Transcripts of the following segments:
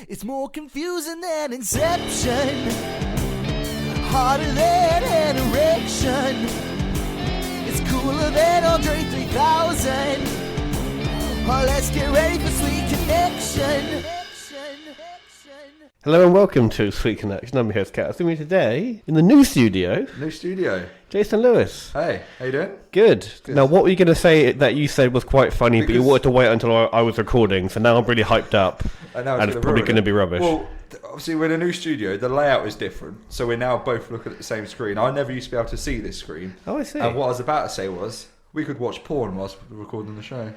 It's more confusing than Inception, harder than an erection. It's cooler than Andre 3000. Oh, let's get ready for Sweet Connection. Hello and welcome to Sweet Connection. I'm your host, Kat. With me today in the new studio, Jason Lewis. Hey, how you doing? Good. Now, what were you going to say that you said was quite funny, but you wanted to wait until I was recording, so now I'm really hyped up, and it's probably going to be rubbish. Well, obviously we're in a new studio, the layout is different, so we're now both looking at the same screen. I never used to be able to see this screen. Oh, I see. And what I was about to say was, we could watch porn whilst we were recording the show.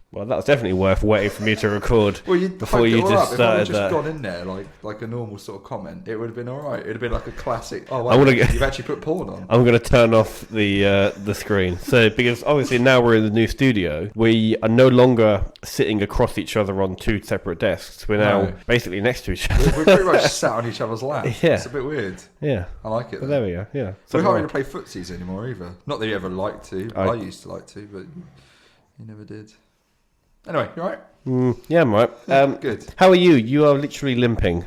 Well, that was definitely worth waiting for me to record before you just started that. If I had just gone in there like a normal sort of comment, it would have been alright. It would have been like a classic, you've actually put porn on. I'm going to turn off the screen. So, because obviously now we're in the new studio, we are no longer sitting across each other on two separate desks. We're now basically next to each other. We're pretty much sat on each other's lap. Yeah. It's a bit weird. Yeah. I like it. But there we go, yeah. So we can't really play footsies anymore either. Not that you ever liked to. I used to like to, but you never did. Anyway, you alright? Yeah, I'm right. Good. How are you? You are literally limping.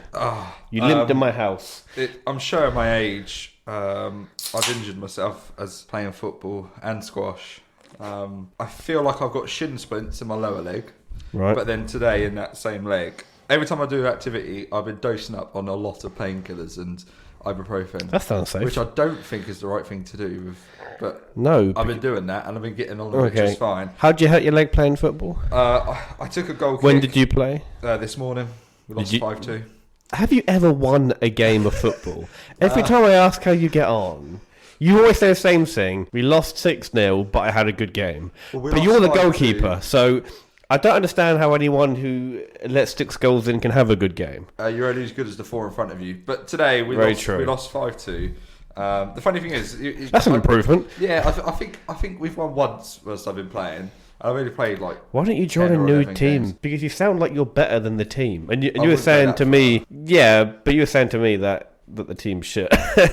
You limped in my house. I'm showing my age. I've injured myself as playing football and squash. I feel like I've got shin splints in my lower leg. Right. But then today in that same leg, every time I do activity, I've been dosing up on a lot of painkillers and ibuprofen. That sounds safe. Which I don't think is the right thing to do. But no, I've been doing that and I've been getting on with it just fine. How'd you hurt your leg playing football? I took a goal kick. When did you play? This morning. We lost 5-2. Have you ever won a game of football? Every time I ask how you get on, you always say the same thing. We lost 6-0, but I had a good game. But you're the goalkeeper, so I don't understand how anyone who lets 6 goals in can have a good game. You're only as good as the 4 in front of you. But today we lost 5-2. The funny thing is, that's an improvement. Yeah, I think we've won once whilst I've been playing. I've only played like. Why don't you join a new team? Games. Because you sound like you're better than the team, and you were saying to me, but you were saying to me that the team's shit.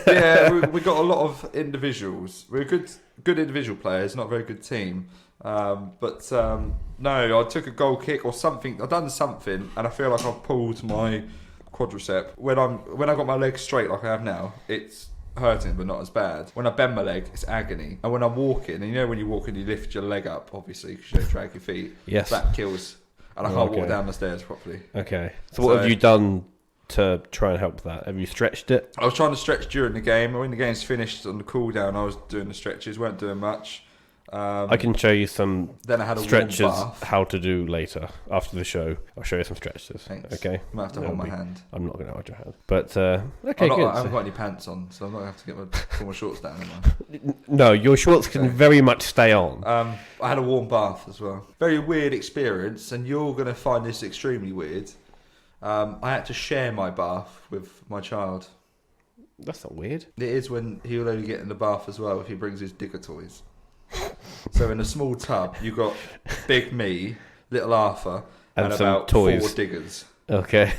Yeah, we got a lot of individuals. We're good individual players, not a very good team. No, I took a goal kick or something. I've done something, and I feel like I've pulled my quadricep. When I got my legs straight like I have now, it's hurting but not as bad. When I bend my leg, it's agony. And when I'm walking, and you know when you walk and you lift your leg up, obviously, because you don't drag your feet, that kills. And I can't walk down the stairs properly. Okay. So what have you done to try and help that? Have you stretched it? I was trying to stretch during the game. When the game's finished on the cool down, I was doing the stretches, weren't doing much. I can show you some then I had a stretches warm bath. How to do later after the show. I'll show you some stretches. Thanks. Okay. I might have to hold my hand. I'm not going to hold your hand. But okay, good. I haven't got any pants on, so I'm not going to have to pull my shorts down. No, your shorts can very much stay on. I had a warm bath as well. Very weird experience, and you're going to find this extremely weird. I had to share my bath with my child. That's not weird. It is when he'll only get in the bath as well if he brings his digger toys. So in a small tub, you got big me, little Arthur, and about toys. 4 diggers. Okay.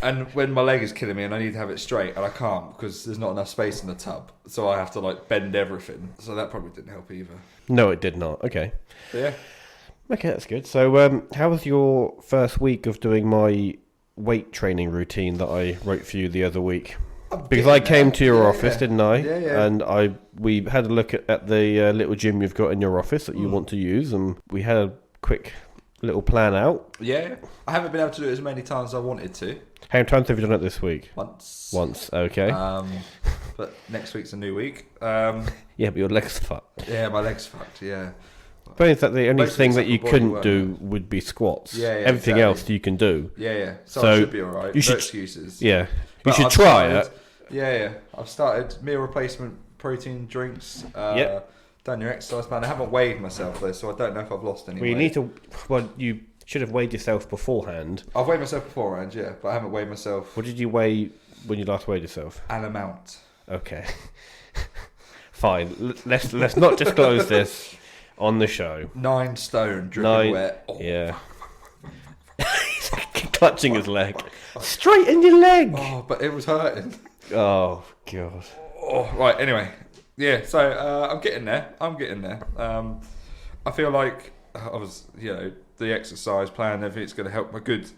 And when my leg is killing me and I need to have it straight, and I can't because there's not enough space in the tub, so I have to bend everything. So that probably didn't help either. No, it did not. Okay. But yeah. Okay, that's good. So, how was your first week of doing my weight training routine that I wrote for you the other week? Because I came to your office, didn't I? Yeah. And we had a look at the little gym you've got in your office that you want to use, and we had a quick little plan out. Yeah. I haven't been able to do it as many times as I wanted to. How many times have you done it this week? Once, okay. But next week's a new week. Yeah, but your leg's fucked. Yeah, my leg's fucked, yeah. But is that the only thing that you couldn't do would be squats? Yeah, everything else you can do. Yeah. So I should be alright. No excuses. Yeah. You should try it. Yeah. I've started meal replacement protein drinks. Done your exercise plan. I haven't weighed myself though, so I don't know if I've lost any weight. You should have weighed yourself beforehand. I've weighed myself beforehand, yeah, but I haven't weighed myself. What did you weigh when you last weighed yourself? An amount. Okay. Fine. Let's not disclose this on the show. 9 stone, dripping wet. Oh, yeah. He's clutching his leg. Straighten your leg. Oh, but it was hurting. Oh god. Oh, right. Anyway, yeah. So I'm getting there. I feel like I was, the exercise plan, everything's going to help my good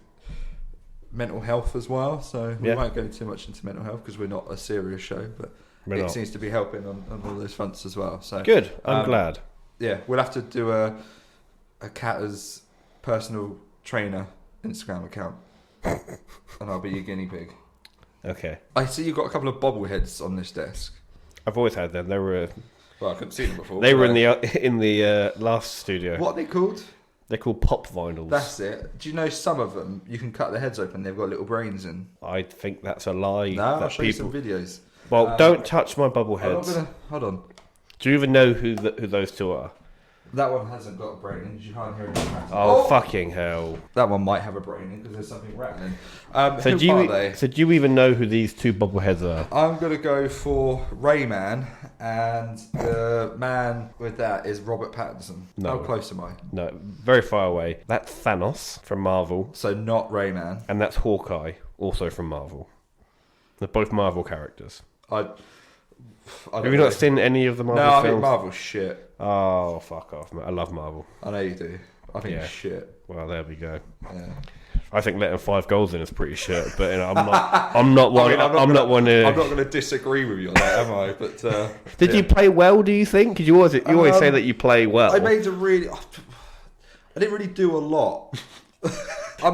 mental health as well. So we Yeah. won't go too much into mental health because we're not a serious show, but We're it not. seems to be helping on all those fronts as well. So Good. I'm glad. Yeah, we'll have to do a Catter's personal trainer Instagram account, and I'll be your guinea pig. Okay. I see you've got a couple of bobbleheads on this desk. I've always had them. They were Well, I couldn't see them before. they were in the last studio. What are they called? They're called pop vinyls. That's it. Do you know some of them you can cut their heads open? They've got little brains in. I think that's a lie. No, I'll that show you some videos. Well, don't touch my I'm not bubbleheads. gonna. Hold on. Do you even know who those two are? That one hasn't got a brain in. You can't hear it. Oh, fucking hell! That one might have a brain in because there's something rattling. So Who are they? do you even know who these two bubbleheads are? I'm gonna go for Rayman, and the man with that is Robert Pattinson. No. How close am I? No, very far away. That's Thanos from Marvel, So not Rayman. and that's Hawkeye, also from Marvel. They're both Marvel characters. I Have you not seen any of the Marvel No, I films? think Marvel's shit. Oh, fuck off, man. I love Marvel. I know you do. I think Yeah. it's shit. Well, there we go. Yeah. I think letting 5 goals in is pretty shit, but you know, I'm not one. I mean, I'm not one. I'm not going to disagree with you on that, am I? But Did you play well? Do you think? Because you always say that you play well. I made a really. I didn't really do a lot.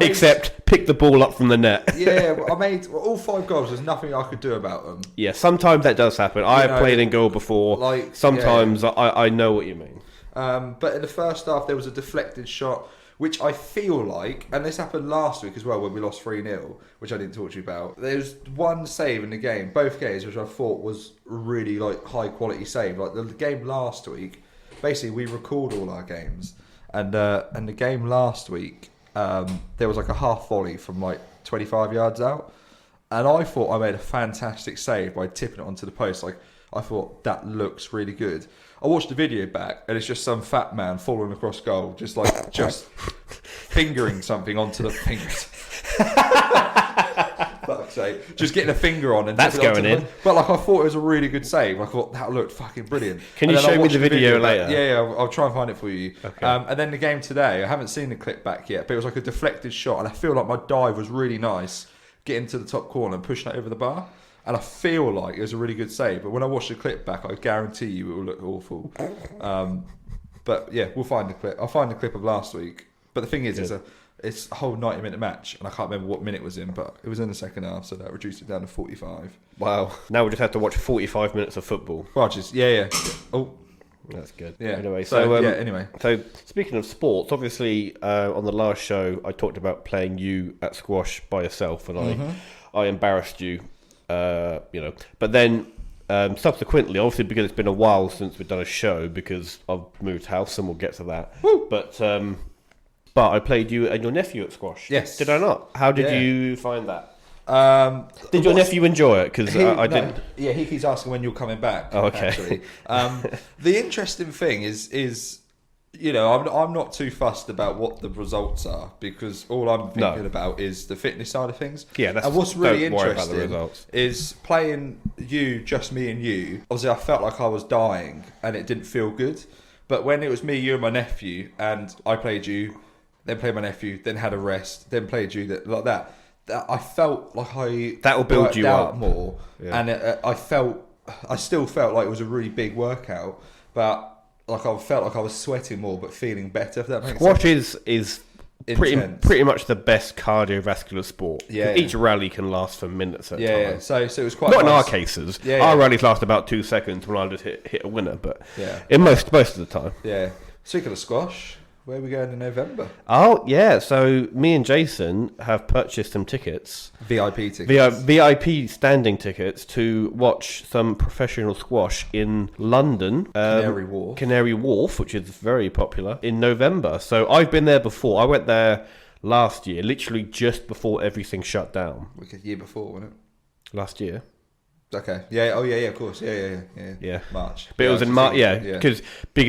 Except pick the ball up from the net. Yeah, I made all 5 goals. There's nothing I could do about them. Yeah, sometimes that does happen. I have played in goal before. like, Sometimes I know what you mean. But in the first half, there was a deflected shot, which I feel like, and this happened last week as well when we lost 3-0, which I didn't talk to you about. There was one save in the game, both games, which I thought was really like high quality save. Like the game last week, basically we record all our games, and the game last week, there was like a half volley from like 25 yards out, and I thought I made a fantastic save by tipping it onto the post. Like I thought that looks really good. I watched the video back, and it's just some fat man falling across goal, just fingering something onto the fingers. Fuck's sake. Just getting a finger on and That's tipping it going onto in. But like I thought it was a really good save. I thought that looked fucking brilliant. Can And you then I show me watched the video back. later? Yeah, I'll try and find it for you. Okay. And then the game today, I haven't seen the clip back yet, but it was like a deflected shot, and I feel like my dive was really nice, getting to the top corner and pushing it over the bar. And I feel like it was a really good save, but when I watch the clip back, I guarantee you it will look awful. But yeah, we'll find the clip. I'll find the clip of last week. But the thing is, it's a whole 90-minute match, and I can't remember what minute it was in, but it was in the second half, so that reduced it down to 45. Wow. Now we just have to watch 45 minutes of football. Well, yeah. Oh, That's good. yeah. Anyway, Anyway. So speaking of sports, obviously on the last show I talked about playing you at squash by yourself, and I embarrassed you, But then subsequently, obviously because it's been a while since we've done a show because I've moved house, and we'll get to that. Woo! But I played you and your nephew at squash. Yes. Did I not? How did Yeah. you find that? Did Did your nephew enjoy it? Because I didn't. Yeah, he keeps asking when you're coming back. Oh, okay. Actually, the interesting thing is, I'm not too fussed about what the results are, because all I'm thinking about is the fitness side of things. Yeah, that's. And what's really don't worry about the interesting results. is playing just me and you. Obviously, I felt like I was dying, and it didn't feel good. But when it was me, you, and my nephew, and I played you, then played my nephew, then had a rest, then played you, like that I felt like that will build you out up more, yeah. And I still felt like it was a really big workout, but like I felt like I was sweating more, but feeling better. If that makes Squash sense. is Intense. pretty much the best cardiovascular sport. Yeah. Each rally can last for minutes at a time. Yeah. So it was quite Not nice. in our cases. Yeah. Our rallies last about 2 seconds when I just hit a winner, but Yeah. in most of the time. Yeah. Speaking of squash, where are we going in November? Oh yeah, so me and Jason have purchased some tickets, VIP tickets. VIP standing tickets to watch some professional squash in London, Canary Wharf, which is very popular, in November. So I've been there before. I went there last year, literally just before everything shut down. Like a year before, wasn't it? Last year. Okay. Yeah. Oh yeah. Of course. Yeah. Yeah. March. But it was in March. Yeah. Because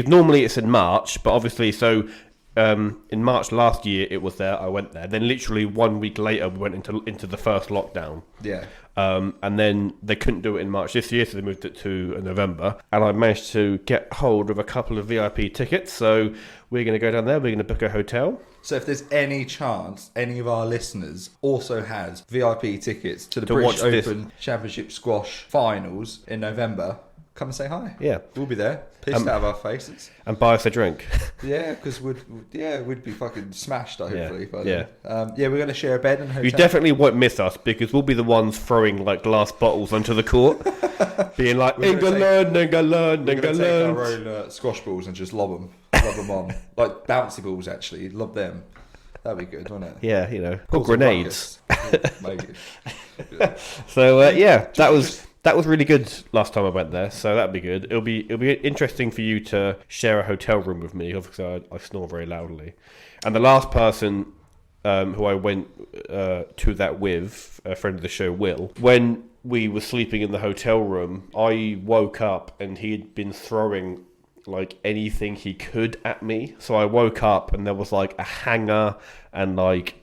normally it's in March, but obviously so in March last year, it was there. I went there. Then literally 1 week later, we went into the first lockdown. Yeah. And then they couldn't do it in March this year, so they moved it to November. And I managed to get hold of a couple of VIP tickets. So we're going to go down there. We're going to book a hotel. So if there's any chance any of our listeners also has VIP tickets to the To British watch this. Open Championship Squash Finals in November, come and say hi. Yeah. We'll be there, pissed out of our faces. And buy us a drink. Yeah, because we'd be fucking smashed, hopefully. By yeah. then. We're going to share a bed and hotel. You definitely won't miss us because we'll be the ones throwing like glass bottles onto the court, being like England. We're going to take our own squash balls and just lob them on. Like bouncy balls, actually. Lob them. That'd be good, wouldn't it? Yeah, you know, or Cause grenades. Maybe. So that was really good last time I went there. So that'd be good. It'll be interesting for you to share a hotel room with me. Obviously, I snore very loudly. And the last person who I went to that with, a friend of the show, Will, when we were sleeping in the hotel room, I woke up and he had been throwing like anything he could at me. So I woke up and there was like a hanger and like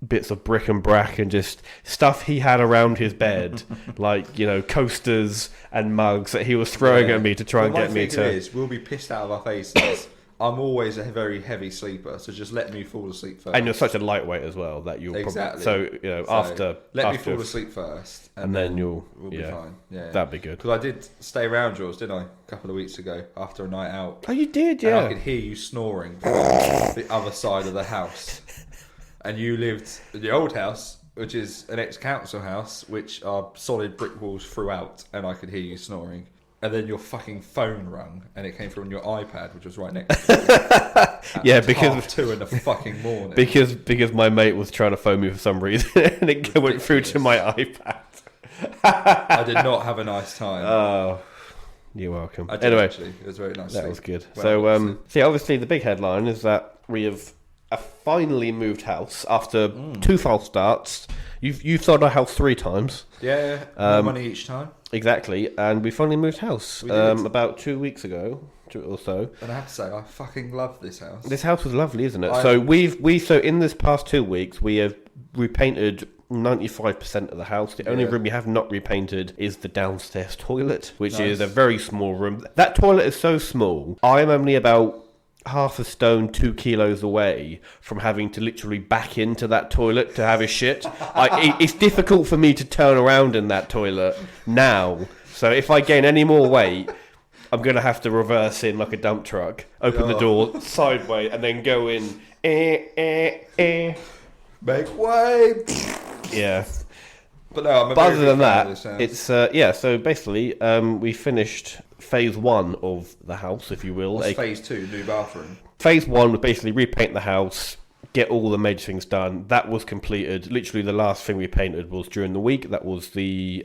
bits of bric and brac and just stuff he had around his bed, like, you know, coasters and mugs that he was throwing at me to try and get me to. We'll be pissed out of our faces. I'm always a very heavy sleeper, so just let me fall asleep first. And you're such a lightweight as well that you'll exactly. Probably, so, you know, let me fall asleep first, and then we'll be fine. Yeah, that'd be good. Because I did stay around yours, didn't I, a couple of weeks ago after a night out. Oh, you did, yeah. And I could hear you snoring from the other side of the house. And you lived in the old house, which is an ex-council house, which are solid brick walls throughout, and I could hear you snoring. And then your fucking phone rung, and it came from your iPad, which was right next to you. Yeah, because 2:30 in the fucking morning. Because my mate was trying to phone me for some reason, and it went through to my iPad. I did not have a nice time. Oh, you're welcome. I did, anyway, actually. It was very nice. That was good. Well, so, obviously, the big headline is that we have finally moved house after 2 false starts. You've sold our house 3 times. Yeah, more money each time. Exactly, and we finally moved house about 2 weeks ago or so. And I have to say, I fucking love this house. This house was lovely, isn't it? So in this past 2 weeks we have repainted 95% of the house. The only room we have not repainted is the downstairs toilet, which is a very small room. That toilet is so small. I am only about half a stone, 2 kilos away from having to literally back into that toilet to have a shit. It's difficult for me to turn around in that toilet now. So if I gain any more weight, I'm going to have to reverse in like a dump truck, open the door sideways, and then go in. Make way. Yeah. But no, but other than that, it's so basically, we finished phase 1 of the house, if you will. What's phase 2? New bathroom. Phase 1 was basically repaint the house, get all the major things done. That was completed. Literally, the last thing we painted was during the week. That was the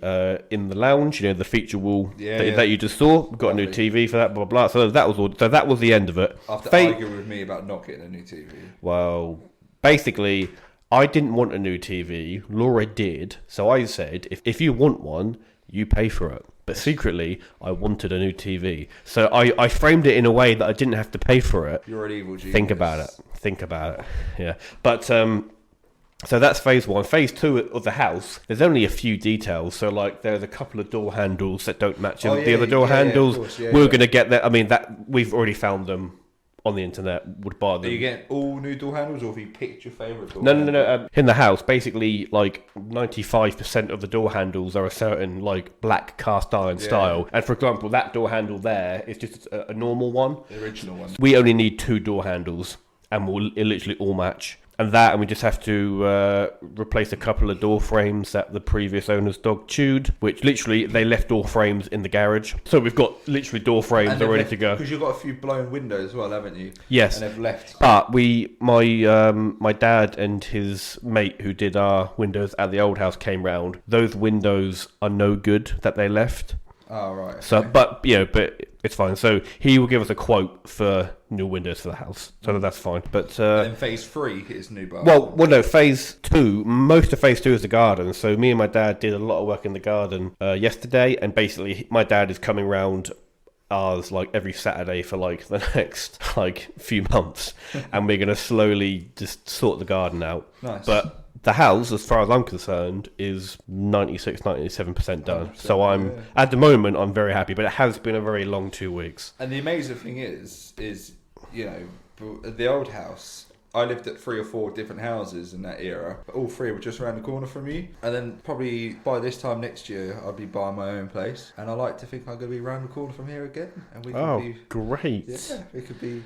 in the lounge, you know, the feature wall that you just saw. We got a new TV for that, blah blah. So that was all. So that was the end of it. After arguing with me about not getting a new TV. Well, basically, I didn't want a new TV. Laura did. So I said, if you want one, you pay for it. But secretly, I wanted a new TV. So I framed it in a way that I didn't have to pay for it. You're an evil genius. Think about it. Yeah. But, so that's phase 1. Phase 2 of the house, there's only a few details. So, like, there's a couple of door handles that don't match the other door handles. Of course, we're going to get that. I mean, that we've already found them on the internet. Would buy them. Are you getting all new door handles, or have you picked your favourite door? No. In the house, basically, like 95% of the door handles are a certain like black cast iron style. And for example, that door handle there is just a normal one. The original one. We only need 2 door handles, and it'll literally all match. And we just have to replace a couple of door frames that the previous owner's dog chewed, which literally they left door frames in the garage. So we've got literally door frames that are ready to go. Because you've got a few blown windows as well, haven't you? Yes. And they've left. But my dad and his mate who did our windows at the old house came round. Those windows are no good that they left. Oh, right. Okay. So, but it's fine. So he will give us a quote for new windows for the house. So that's fine. But and then phase 3 is new bathroom. Well, no. Phase 2. Most of phase 2 is the garden. So me and my dad did a lot of work in the garden yesterday, and basically my dad is coming round ours like every Saturday for like the next like few months, and we're gonna slowly just sort the garden out. Nice. But the house, as far as I'm concerned, is 96-97% done. So I'm at the moment I'm very happy, but it has been a very long 2 weeks. And the amazing thing is the old house. I lived at 3 or 4 different houses in that era, but all 3 were just around the corner from you. And then probably by this time next year, I'll be buying my own place. And I like to think I'm going to be around the corner from here again. And we can be great! Yeah, we could be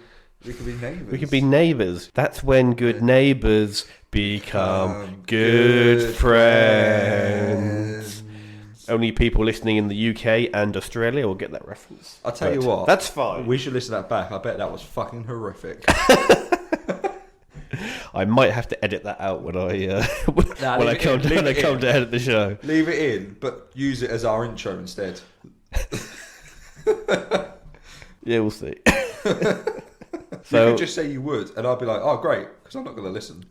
neighbours. We could be neighbours. That's when good neighbours become good friends. Only people listening in the UK and Australia will get that reference. I'll tell you what. That's fine. We should listen to that back. I bet that was fucking horrific. I might have to edit that out when I come to edit the show. Leave it in, but use it as our intro instead. Yeah, we'll see. So you could just say you would, and I'd be like, "Oh, great," because I'm not going to listen.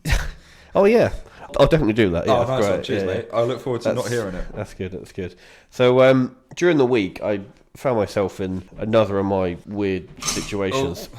Oh yeah, I'll definitely do that. Yeah, nice one. Cheers, mate. I look forward to not hearing it. That's good. So during the week, I found myself in another of my weird situations.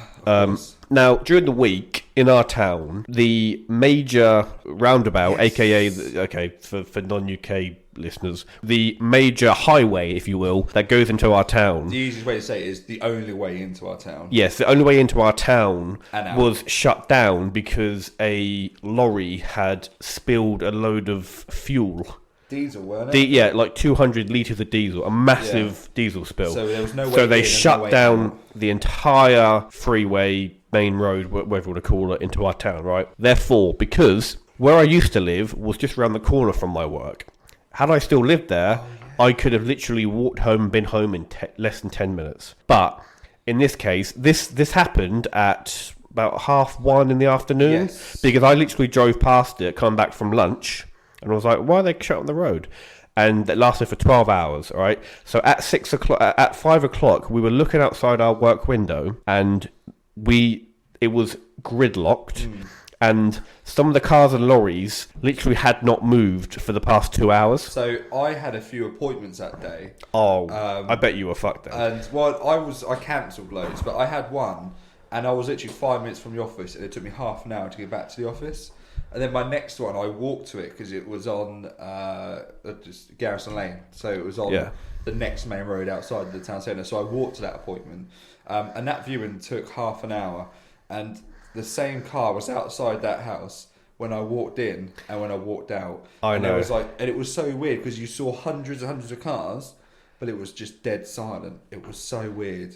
Now, during the week in our town, the major roundabout, aka for non-UK listeners, the major highway, if you will, that goes into our town. The easiest way to say it is the only way into our town. Yes, the only way into our town was shut down because a lorry had spilled a load of fuel. Diesel, weren't it? Yeah, like 200 litres of diesel, a massive diesel spill. So there was no way. So they shut down the entire freeway, main road, whatever you want to call it, into our town, right? Therefore, because where I used to live was just around the corner from my work, had I still lived there, I could have literally walked home and been home in less than 10 minutes. But in this case, this happened at about 1:30 in the afternoon, because I literally drove past it, come back from lunch, and I was like, why are they shut on the road? And it lasted for 12 hours, all right? So at 5 o'clock, we were looking outside our work window, and it was gridlocked, and some of the cars and lorries literally had not moved for the past 2 hours. So I had a few appointments that day. I bet you were fucked then. And I cancelled loads, but I had one, and I was literally 5 minutes from the office, and it took me half an hour to get back to the office. And then my next one, I walked to it because it was on just Garrison Lane, so it was on the next main road outside the town centre. So I walked to that appointment, and that viewing took half an hour. And the same car was outside that house when I walked in and when I walked out. I know. And it was so weird because you saw hundreds and hundreds of cars, but it was just dead silent. It was so weird.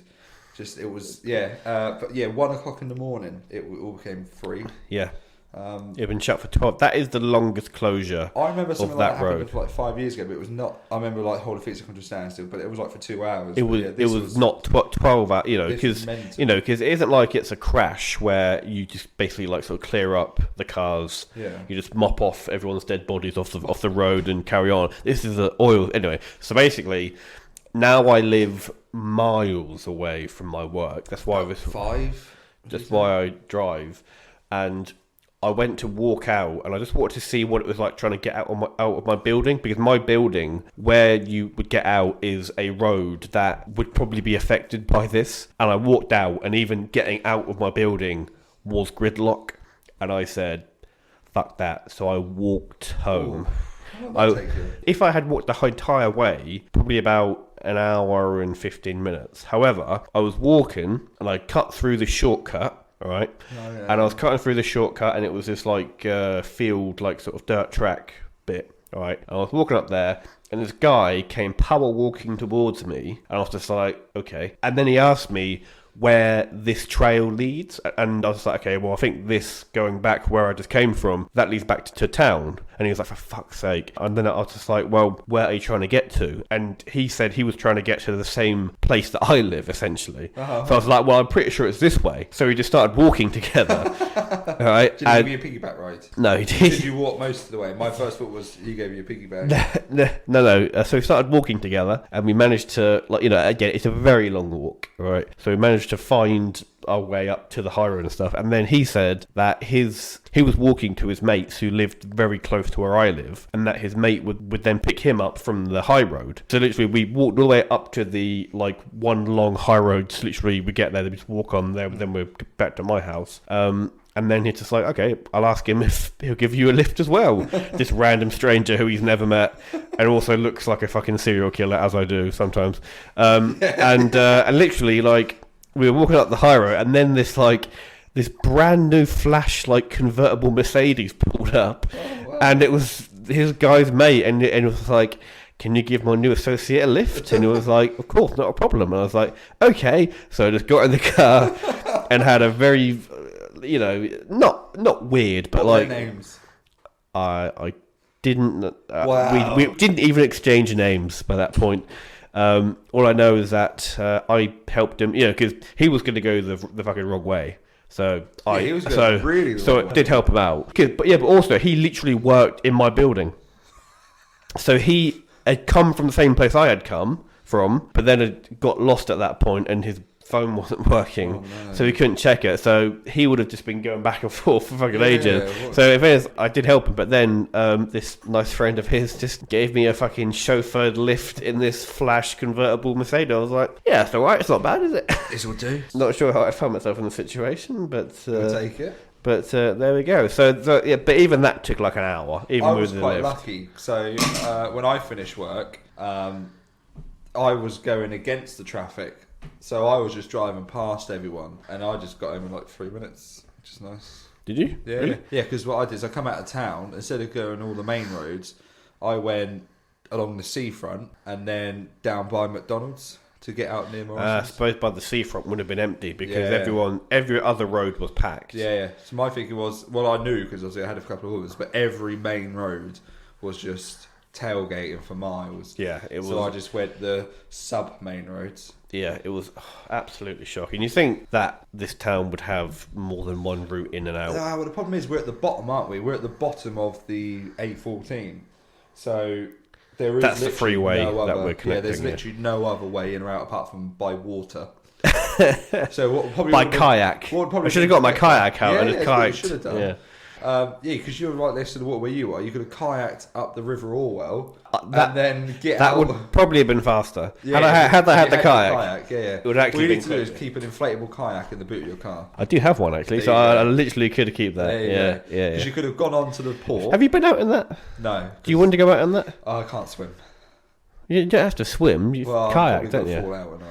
But 1 o'clock in the morning, it all became free. Yeah. It's been shut for 12. That is the longest closure. I remember something of that that happened road. for like 5 years ago, but it was not. I remember like whole of Fix come to a standstill, but it was like for 2 hours. It was not 12 hours, because it isn't like it's a crash where you just basically like sort of clear up the cars. Yeah. You just mop off everyone's dead bodies off the road and carry on. This is the oil anyway. So basically, now I live miles away from my work. That's why That's why I drive, and I went to walk out, and I just wanted to see what it was like trying to get out of my building, because my building, where you would get out, is a road that would probably be affected by this. And I walked out, and even getting out of my building was gridlock, and I said, fuck that. So I walked home. If I had walked the entire way, probably about an hour and 15 minutes. However, I was walking, and I cut through the shortcut. All right, and I was cutting through the shortcut, and it was this like field, like sort of dirt track bit. All right, and I was walking up there, and this guy came power walking towards me, and I was just like, okay. And then he asked me where this trail leads, and I was like, okay, well, I think this going back where I just came from, that leads back to town. And he was like, for fuck's sake. And then I was just like, well, where are you trying to get to? And he said he was trying to get to the same place that I live, essentially. So I was like, well, I'm pretty sure it's this way. So we just started walking together. All right. Did he give you a piggyback ride? No, he did. Did you walk most of the way? My first thought was he gave you a piggyback. No. So we started walking together, and we managed to, again, it's a very long walk, right? So we managed to find our way up to the high road and stuff. And then he said that he was walking to his mates who lived very close to where I live, and that his mate would then pick him up from the high road. So literally we walked all the way up to the like one long high road. So literally we get there, we just walk on there, then we're back to my house. And then he's just like, okay, I'll ask him if he'll give you a lift as well. This random stranger who he's never met and also looks like a fucking serial killer, as I do sometimes. And literally, like, we were walking up the high road, and then this brand new flash, like, convertible Mercedes pulled up. Oh, wow. And it was his guy's mate, and it was like, can you give my new associate a lift? And he was like, of course, not a problem. And I was like, okay. So I just got in the car and had a very... not weird, but what like names? I didn't. Wow. We didn't even exchange names by that point. All I know is that I helped him, because he was going to go the fucking wrong way. So he was going really so wrong it did help him out. But also he literally worked in my building, so he had come from the same place I had come from, but then had got lost at that point, and his phone wasn't working, so he couldn't check it. So he would have just been going back and forth for fucking ages. So if it is, I did help him, but then this nice friend of his just gave me a fucking chauffeured lift in this flash convertible Mercedes. I was like, yeah, it's alright, it's not bad, is it? This will do. Not sure how I found myself in the situation, but we'll take it. But there we go. So yeah, but even that took like an hour. Even I with was the quite lift. lucky. So when I finished work, I was going against the traffic. So I was just driving past everyone, and I just got home in like 3 minutes, which is nice. Did you? Yeah, Really? yeah. Because what I did is I come out of town, instead of going all the main roads, I went along the seafront and then down by McDonald's to get out near I Morrison's. suppose by the seafront would have been empty because every other road was packed. Yeah. So my thinking was, well, I knew because I had a couple of orders, but every main road was just tailgating for miles. Yeah, it was. So I just went the sub-main roads. Yeah, it was absolutely shocking. You think that this town would have more than one route in and out? Well, the problem is we're at the bottom, aren't we? We're at the bottom of the A14. So there is That's the freeway no that other, we're connecting. Yeah, there's literally no other way in or out apart from by water. So what probably by kayak. I should have got my kayak out and just kayaked. Should have done. Yeah, because you're right next to the water where you are. You could have kayaked up the River Orwell and then get that out. That would probably have been faster. Yeah, had I had the kayak. Yeah. It would actually what you been need to do is keep an inflatable kayak in the boot of your car. I do have one actually, so I literally could keep that. Yeah. Because you could have gone onto the port. Have you been out in that? No. Do you want to go out in that? Oh, I can't swim. You don't have to swim. You kayak, don't you? Fall out,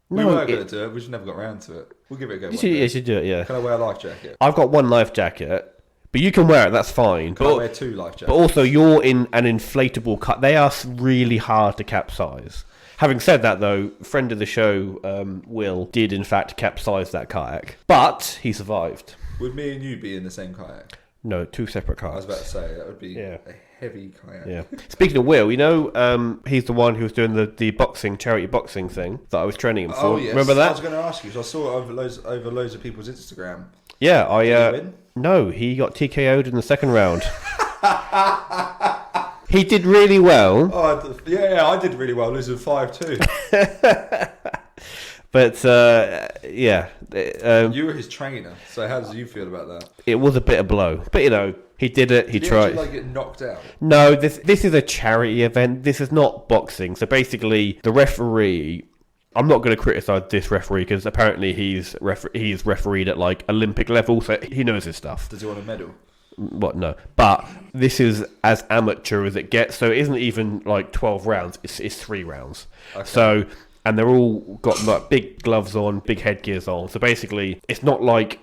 we were going to do it. We just never got around to it. We'll give it a go. You should do it. Yeah. Can I wear a life jacket? I've got one life jacket. But you can wear it, that's fine. Can I wear two life jackets? But also, you're in an inflatable cut. They are really hard to capsize. Having said that, though, friend of the show, Will, did in fact capsize that kayak. But he survived. Would me and you be in the same kayak? No, two separate kayaks. I was about to say, that would be a heavy kayak. Yeah. Speaking of Will, he's the one who was doing the boxing, charity boxing thing that I was training him for. Oh, yes. Remember that? I was going to ask you, so I saw it over loads of people's Instagram. Yeah, Did he win? No, he got TKO'd in the second round. He did really well. Oh, yeah, I did really well, losing 5-2. But, you were his trainer, so how did you feel about that? It was a bit of blow. But, he did it, he tried. Did you actually, get knocked out? No, this is a charity event. This is not boxing. So, basically, the referee... I'm not going to criticise this referee because apparently he's refereed at like Olympic level, so he knows his stuff. Does he want a medal? What? No. But this is as amateur as it gets, so it isn't even like 12 rounds. It's 3 rounds. Okay. So, and they're all got like big gloves on, big headgears on. So basically, it's not like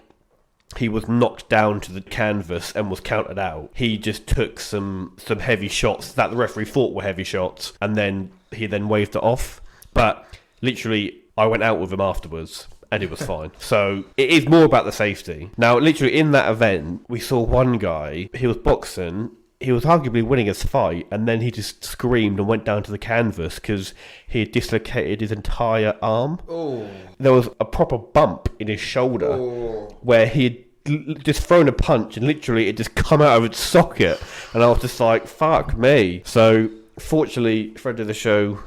he was knocked down to the canvas and was counted out. He just took some heavy shots that the referee thought were heavy shots, and then he waved it off. But literally, I went out with him afterwards, and it was fine. So, it is more about the safety. Now, literally, in that event, we saw one guy, he was boxing, he was arguably winning his fight, and then he just screamed and went down to the canvas because he had dislocated his entire arm. Oh. There was a proper bump in his shoulder where he had just thrown a punch, and literally, it just come out of its socket, and I was just like, fuck me. So... fortunately, friend of the show,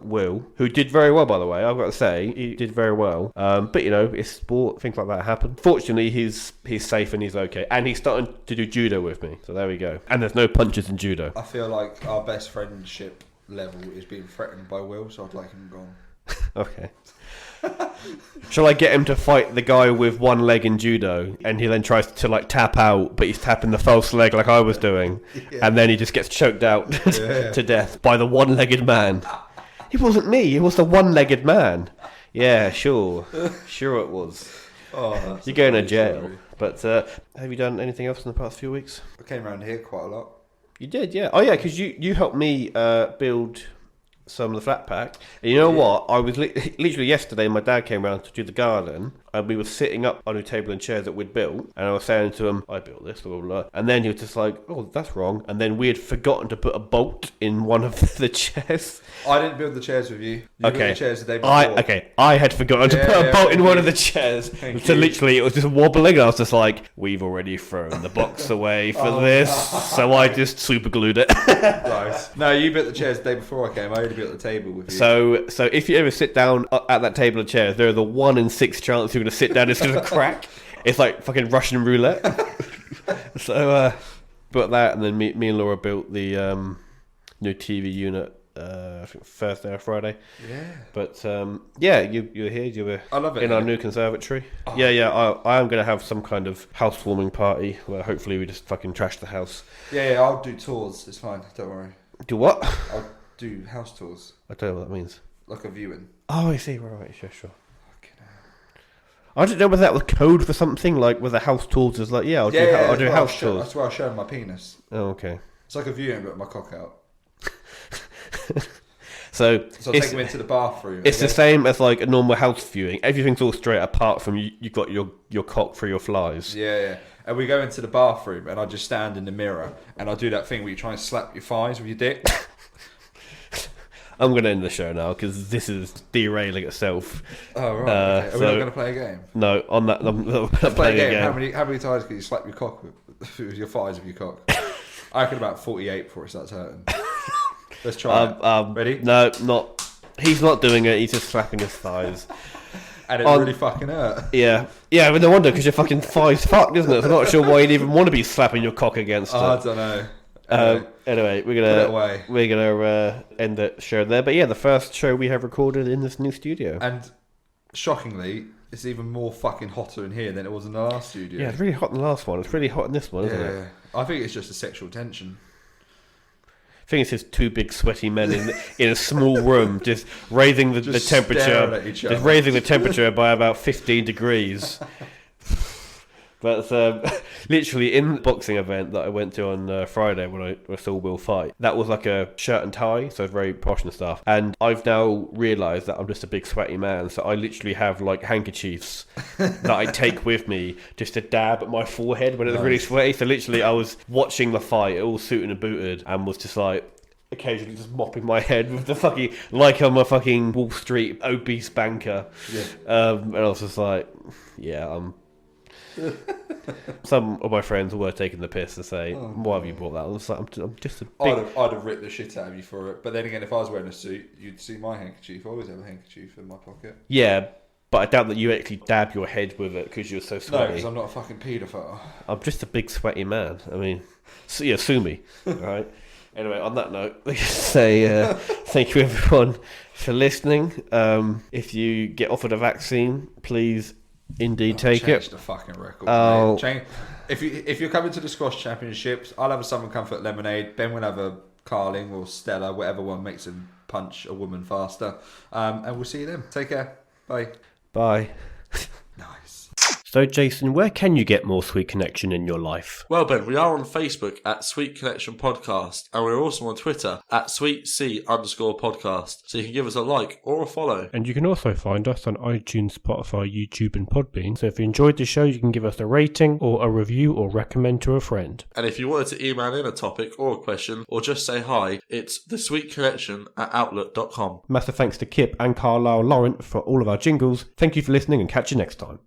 Will, who did very well, by the way, I've got to say, he did very well. But, you know, it's sport, things like that happen. Fortunately, he's safe and he's okay. And he's starting to do judo with me, so there we go. And there's no punches in judo. I feel like our best friendship level is being threatened by Will, so I'd like him gone. Okay. Shall I get him to fight the guy with one leg in judo, and he then tries to like tap out, but he's tapping the false leg like I was doing, and then he just gets choked out to death by the one-legged man? It wasn't me, it was the one-legged man. Yeah, sure it was. Oh, you're going to jail. Story. But have you done anything else in the past few weeks? I came around here quite a lot. You did, yeah. Oh yeah, because you helped me build some of the flat pack. And you know what? I was literally yesterday, my dad came around to do the garden, and we were sitting up on a table and chairs that we'd built, and I was saying to him, I built this, blah, blah, blah. And then he was just like, oh, that's wrong. And then we had forgotten to put a bolt in one of the chairs. I didn't build the chairs with you. You built the chairs the day before. I had forgotten to put a bolt in one of the chairs. So literally, it was just wobbling. I was just like, we've already thrown the box away for this. No. So I just super glued it. Right. No, you built the chairs the day before I came. I already built the table with you. So if you ever sit down at that table of chairs, there are the 1 in 6 chance you're going to sit down, it's going to crack. It's like fucking Russian roulette. So built that, and then me and Laura built the new TV unit. I think Thursday or Friday. Yeah. But you were here. You were. I love it. In our new conservatory. Oh. Yeah. I am going to have some kind of housewarming party where hopefully we just fucking trash the house. Yeah. I'll do tours. It's fine. Don't worry. Do what? I'll do house tours. I don't know what that means. Like a viewing. Oh, I see. Right. Sure. I don't know whether that was code for something, like whether house tours is like, I'll do house tours. That's where I'll show my penis. Oh, okay. It's like a viewing, but my cock out. So I'll take him into the bathroom. It's the same as like a normal house viewing. Everything's all straight apart from you've got your cock for your flies. Yeah. And we go into the bathroom, and I just stand in the mirror, and I do that thing where you try and slap your thighs with your dick. I'm going to end the show now because this is derailing itself. Oh, right. Okay. Are we not going to play a game? No, on that, I'm not playing a game. How many times can you slap your cock with your thighs with your cock? I reckon about 48 before it starts hurting. Let's try it. Ready? No, not. He's not doing it. He's just slapping his thighs. And it really fucking hurt. Yeah, but no wonder, because your fucking thigh's fucked, isn't it? I'm not sure why you'd even want to be slapping your cock against it. I don't know. Anyway, we're gonna end the show there. But yeah, the first show we have recorded in this new studio. And shockingly, it's even more fucking hotter in here than it was in the last studio. Yeah, it's really hot in the last one. It's really hot in this one, isn't it? Yeah. I think it's just a sexual tension. I think it's just two big sweaty men in a small room, just raising the temperature, just raising the temperature by about 15 degrees. But literally in the boxing event that I went to on Friday when I saw Will fight, that was like a shirt and tie, so it's very posh and stuff. And I've now realised that I'm just a big sweaty man, so I literally have like handkerchiefs that I take with me just to dab at my forehead when it's really sweaty. So literally I was watching the fight, all suited and booted, and was just like occasionally just mopping my head with the fucking, like I'm a fucking Wall Street obese banker. Yeah. And I was just like, some of my friends were taking the piss and saying, why have you bought that? I was like, I'm just a big... I'd have ripped the shit out of you for it. But then again, if I was wearing a suit, you'd see my handkerchief. I always have a handkerchief in my pocket. Yeah, but I doubt that you actually dab your head with it because you're so sweaty. No, because I'm not a fucking paedophile. I'm just a big sweaty man. I mean, sue me. Right? Anyway, on that note, let's say thank you everyone for listening. If you get offered a vaccine, please... Indeed, take it. Change the fucking record. If you're coming to the squash championships, I'll have a Southern Comfort lemonade. Ben will have a Carling or Stella, whatever one makes him punch a woman faster. And we'll see you then. Take care. Bye. Bye. Nice. So, Jason, where can you get more Sweet Connection in your life? Well, Ben, we are on Facebook at Sweet Connection Podcast, and we're also on Twitter at SweetC_podcast. So you can give us a like or a follow. And you can also find us on iTunes, Spotify, YouTube, and Podbean. So if you enjoyed the show, you can give us a rating or a review or recommend to a friend. And if you wanted to email in a topic or a question or just say hi, it's thesweetconnection@outlook.com. Massive thanks to CIPP and Carlyle Laurent for all of our jingles. Thank you for listening and catch you next time.